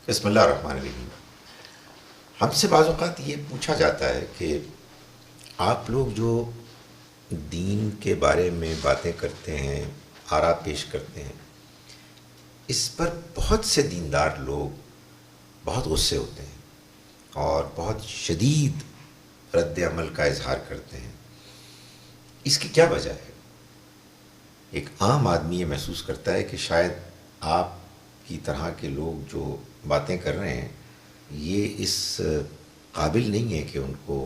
بسم اللہ الرحمن الرحیم۔ ہم سے بعض اوقات یہ پوچھا جاتا ہے کہ آپ لوگ جو دین کے بارے میں باتیں کرتے ہیں، آراء پیش کرتے ہیں، اس پر بہت سے دیندار لوگ بہت غصے ہوتے ہیں اور بہت شدید رد عمل کا اظہار کرتے ہیں۔ اس کی کیا وجہ ہے؟ ایک عام آدمی یہ محسوس کرتا ہے کہ شاید آپ کی طرح کے لوگ جو باتیں کر رہے ہیں یہ اس قابل نہیں ہے کہ ان کو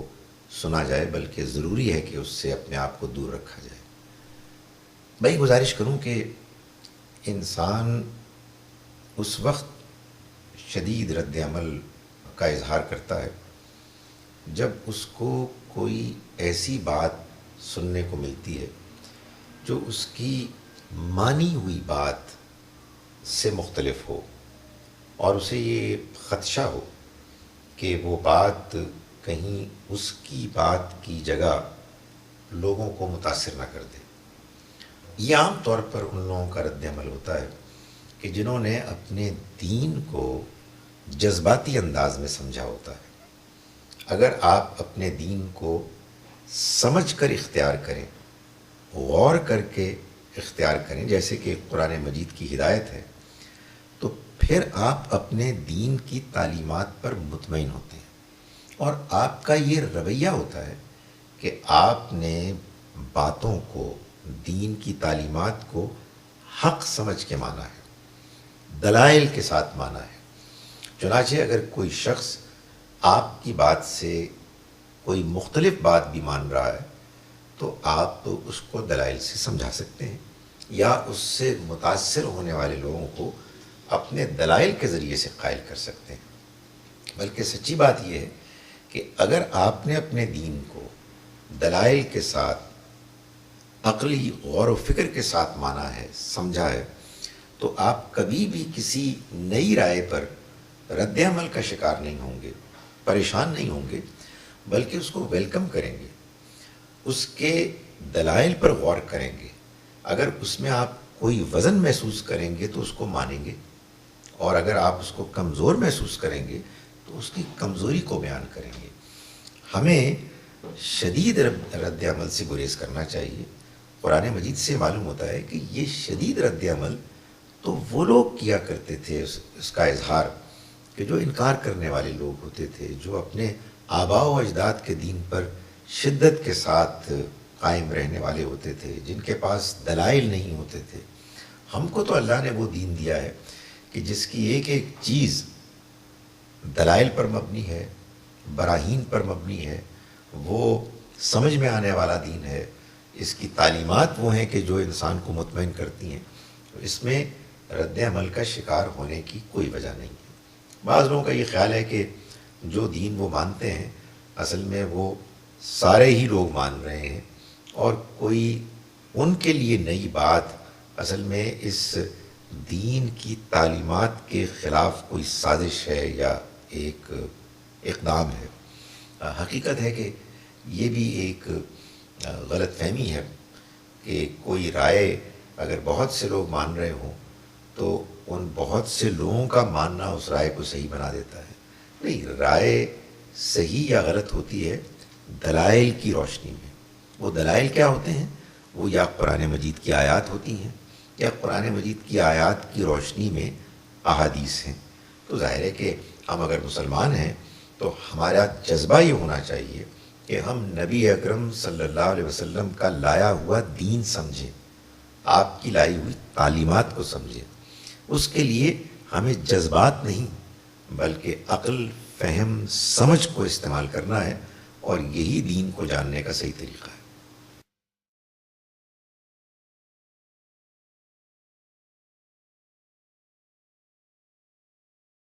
سنا جائے، بلکہ ضروری ہے کہ اس سے اپنے آپ کو دور رکھا جائے۔ میں گزارش کروں کہ انسان اس وقت شدید رد عمل کا اظہار کرتا ہے جب اس کو کوئی ایسی بات سننے کو ملتی ہے جو اس کی مانی ہوئی بات سے مختلف ہو، اور اسے یہ خدشہ ہو کہ وہ بات کہیں اس کی بات کی جگہ لوگوں کو متاثر نہ کر دے۔ یہ عام طور پر ان لوگوں کا رد عمل ہوتا ہے کہ جنہوں نے اپنے دین کو جذباتی انداز میں سمجھا ہوتا ہے۔ اگر آپ اپنے دین کو سمجھ کر اختیار کریں، غور کر کے اختیار کریں، جیسے کہ قرآن مجید کی ہدایت ہے، تو پھر آپ اپنے دین کی تعلیمات پر مطمئن ہوتے ہیں، اور آپ کا یہ رویہ ہوتا ہے کہ آپ نے باتوں کو، دین کی تعلیمات کو حق سمجھ کے مانا ہے، دلائل کے ساتھ مانا ہے۔ چنانچہ اگر کوئی شخص آپ کی بات سے کوئی مختلف بات بھی مان رہا ہے تو آپ تو اس کو دلائل سے سمجھا سکتے ہیں، یا اس سے متاثر ہونے والے لوگوں کو اپنے دلائل کے ذریعے سے قائل کر سکتے ہیں۔ بلکہ سچی بات یہ ہے کہ اگر آپ نے اپنے دین کو دلائل کے ساتھ، عقلی غور و فکر کے ساتھ مانا ہے، سمجھا ہے، تو آپ کبھی بھی کسی نئی رائے پر رد عمل کا شکار نہیں ہوں گے، پریشان نہیں ہوں گے، بلکہ اس کو ویلکم کریں گے، اس کے دلائل پر غور کریں گے۔ اگر اس میں آپ کوئی وزن محسوس کریں گے تو اس کو مانیں گے، اور اگر آپ اس کو کمزور محسوس کریں گے تو اس کی کمزوری کو بیان کریں گے۔ ہمیں شدید رد عمل سے گریز کرنا چاہیے۔ قرآن مجید سے معلوم ہوتا ہے کہ یہ شدید رد عمل تو وہ لوگ کیا کرتے تھے، اس کا اظہار، کہ جو انکار کرنے والے لوگ ہوتے تھے، جو اپنے آباء و اجداد کے دین پر شدت کے ساتھ قائم رہنے والے ہوتے تھے، جن کے پاس دلائل نہیں ہوتے تھے۔ ہم کو تو اللہ نے وہ دین دیا ہے کہ جس کی ایک ایک چیز دلائل پر مبنی ہے، براہین پر مبنی ہے، وہ سمجھ میں آنے والا دین ہے۔ اس کی تعلیمات وہ ہیں کہ جو انسان کو مطمئن کرتی ہیں، اس میں رد عمل کا شکار ہونے کی کوئی وجہ نہیں ہے۔ بعض لوگوں کا یہ خیال ہے کہ جو دین وہ مانتے ہیں اصل میں وہ سارے ہی لوگ مان رہے ہیں، اور کوئی ان کے لیے نئی بات اصل میں اس دین کی تعلیمات کے خلاف کوئی سازش ہے یا ایک اقدام ہے۔ حقیقت ہے کہ یہ بھی ایک غلط فہمی ہے کہ کوئی رائے اگر بہت سے لوگ مان رہے ہوں تو ان بہت سے لوگوں کا ماننا اس رائے کو صحیح بنا دیتا ہے۔ نہیں، رائے صحیح یا غلط ہوتی ہے دلائل کی روشنی میں۔ وہ دلائل کیا ہوتے ہیں؟ وہ یا قرآن مجید کی آیات ہوتی ہیں، یا قرآن مجید کی آیات کی روشنی میں احادیث ہیں۔ تو ظاہر ہے کہ ہم اگر مسلمان ہیں تو ہمارا جذبہ یہ ہونا چاہیے کہ ہم نبی اکرم صلی اللہ علیہ وسلم کا لایا ہوا دین سمجھیں، آپ کی لائی ہوئی تعلیمات کو سمجھیں۔ اس کے لیے ہمیں جذبات نہیں بلکہ عقل، فہم، سمجھ کو استعمال کرنا ہے، اور یہی دین کو جاننے کا صحیح طریقہ ہے۔